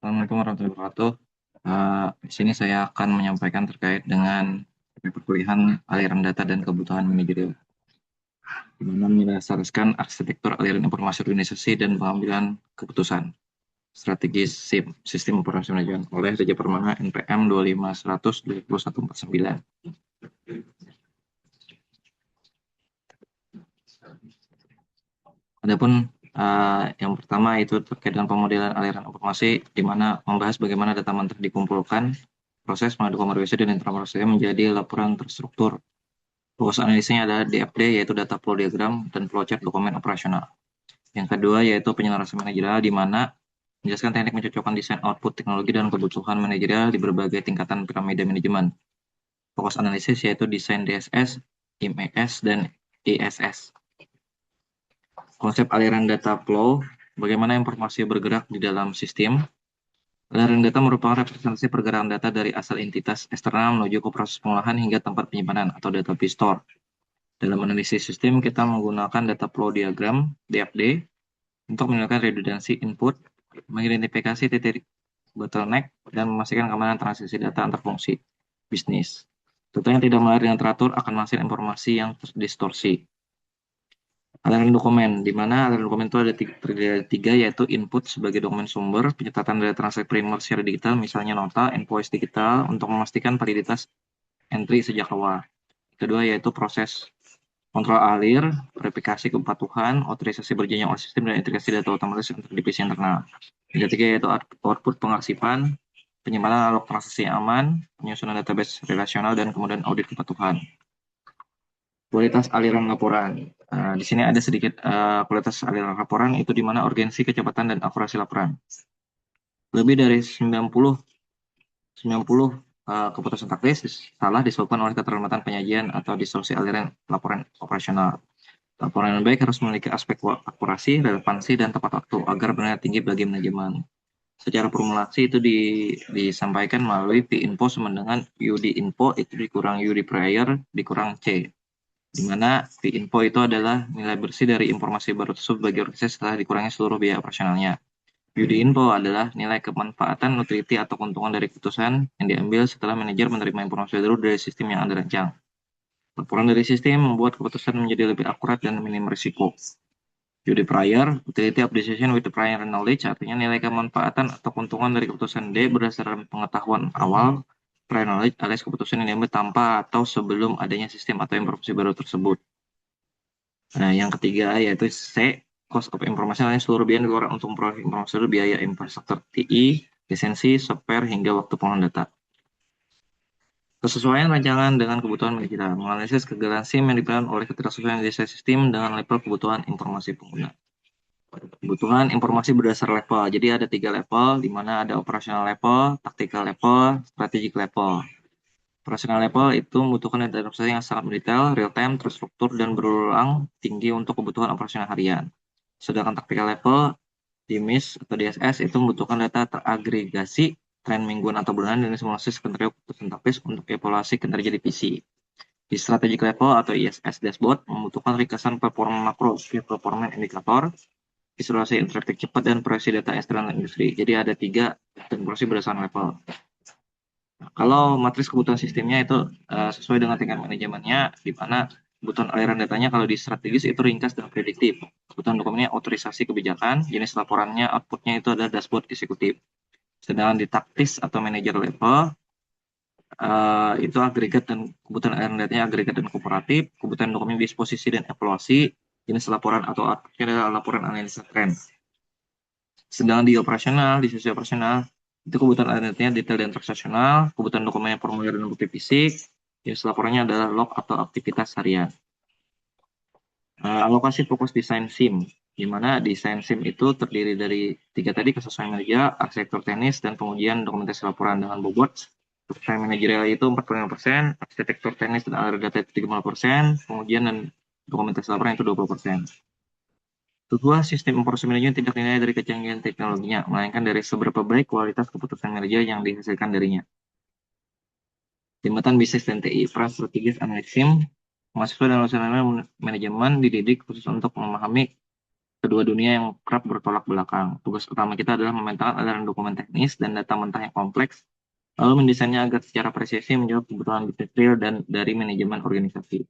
Assalamualaikum warahmatullahi wabarakatuh. Di sini saya akan menyampaikan terkait dengan perkuliahan aliran data dan kebutuhan manajerial, di mana mendasarkan arsitektur aliran informasi organisasi dan pengambilan keputusan strategis SIM, Sistem Informasi Manajemen, oleh Raja Permana NPM 25/100/2149. Adapun yang pertama itu terkait dengan pemodelan aliran informasi, di mana membahas bagaimana data mentah dikumpulkan, proses mengadu konversi dan informasi menjadi laporan terstruktur. Fokus analisanya adalah DFD, yaitu data flow diagram dan flowchart dokumen operasional. Yang kedua yaitu penyelarasan manajerial, di mana menjelaskan teknik mencocokkan desain output teknologi dan kebutuhan manajerial di berbagai tingkatan piramida manajemen. Fokus analisis yaitu desain DSS, IMES, dan ISS. Konsep aliran data flow, bagaimana informasi bergerak di dalam sistem. Aliran data merupakan representasi pergerakan data dari asal entitas eksternal menuju ke proses pengolahan hingga tempat penyimpanan atau database store. Dalam analisis sistem, kita menggunakan data flow diagram (DFD) untuk menentukan redundansi input, mengidentifikasi titik bottleneck, dan memastikan keamanan transisi data antar fungsi bisnis. Data yang tidak mengalir dengan teratur akan menghasilkan informasi yang terdistorsi. Aliran dokumen, di mana aliran dokumen itu ada tiga, yaitu input sebagai dokumen sumber, pencatatan dari transaksi primer secara digital, misalnya nota, invoice digital, untuk memastikan validitas entry sejak awal. Kedua yaitu proses kontrol alir, verifikasi kepatuhan, otorisasi berjenjang oleh sistem, dan integrasi data otomatis untuk divisi internal. Yang ketiga yaitu output pengarsipan, penyimpanan log transaksi aman, penyusunan database relasional, dan kemudian audit kepatuhan. Kualitas aliran laporan. Di sini ada sedikit kualitas aliran laporan, itu di mana urgensi, kecepatan, dan akurasi laporan. Lebih dari 90 keputusan taktis salah disebabkan oleh keterlambatan penyajian atau distorsi aliran laporan operasional. Laporan yang baik harus memiliki aspek akurasi, relevansi, dan tepat waktu agar benar tinggi bagi manajemen. Secara formulasi itu disampaikan melalui P-info sama dengan UD-info itu dikurang UD prior dikurang C. Di mana P-info itu adalah nilai bersih dari informasi baru tersebut bagi organisasi setelah dikurangi seluruh biaya operasionalnya. UD-info adalah nilai kemanfaatan, utility, atau keuntungan dari keputusan yang diambil setelah manajer menerima informasi baru dari sistem yang Anda rancang. Laporan dari sistem membuat keputusan menjadi lebih akurat dan minim risiko. UD prior, utility of decision with the prior knowledge, artinya nilai kemanfaatan atau keuntungan dari keputusan D berdasarkan pengetahuan awal, prior knowledge alias keputusan yang diambil tanpa atau sebelum adanya sistem atau informasi baru tersebut. Nah, yang ketiga yaitu C, cost of information, alias seluruh biaya dikeluarkan untuk memperoleh informasi baru, biaya infrastruktur TI, lisensi, software, hingga waktu pengolahan data. Kesesuaian rancangan dengan kebutuhan manajerial, menganalisis kegagalan SIM yang diperan oleh ketidaksesuaian desain sistem dengan level kebutuhan informasi pengguna. Kebutuhan informasi berdasar level. Jadi ada 3 level, di mana ada operational level, tactical level, strategic level. Operational level itu membutuhkan data informasi yang sangat mendetail, real time, terstruktur, dan berulang tinggi untuk kebutuhan operasional harian. Sedangkan tactical level, DMIS atau DSS, itu membutuhkan data teragregasi, tren mingguan atau bulanan, dan simulasi skenario keputusan taktis untuk evaluasi kinerja divisi. Di strategic level atau ISS dashboard membutuhkan ringkasan performa makro, performance indikator, visualisasi interaktif cepat, dan proyeksi data eksternal industri. Jadi ada 3 dan proyeksi berdasarkan level. Nah, kalau matriks kebutuhan sistemnya itu sesuai dengan tingkat manajemennya, di mana kebutuhan aliran datanya kalau di strategis itu ringkas dan prediktif. Kebutuhan dokumennya otorisasi kebijakan, jenis laporannya, outputnya itu adalah dashboard eksekutif. Sedangkan di taktis atau manager level, itu agregat dan kebutuhan aliran datanya agregat dan kooperatif, kebutuhan dokumen disposisi dan evaluasi, jenis laporan atau outputnya adalah laporan analisa tren. Sedangkan di operasional, di sisi operasional, itu kebutuhan alirannya detail dan transaksional, kebutuhan dokumennya formulir dan bukti fisik, jenis laporannya adalah log atau aktivitas harian. Alokasi fokus desain SIM, di mana desain SIM itu terdiri dari 3 tadi, kesesuaian manajerial, arsitektur teknis, dan pengujian dokumentasi laporan dengan bobot. Kesesuaian manajerial itu 45%, arsitektur teknis dan aliran data itu 30%, pengujian dan dokumentasi laporan itu 20%. Sebuah sistem informasi manajemen tidak dinilai dari kecanggihan teknologinya, melainkan dari seberapa baik kualitas keputusan manajer yang dihasilkan darinya. Jembatan bisnis dan TI, peran strategis analisis SIM, mahasiswa dan lulusan manajemen dididik khusus untuk memahami kedua dunia yang kerap bertolak belakang. Tugas utama kita adalah memetakan aliran dokumen teknis dan data mentah yang kompleks, lalu mendesainnya agar secara presisi menjawab kebutuhan bisnis real dan dari manajemen organisasi.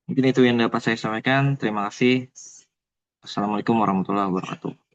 Mungkin itu yang dapat saya sampaikan. Terima kasih. Assalamualaikum warahmatullahi wabarakatuh.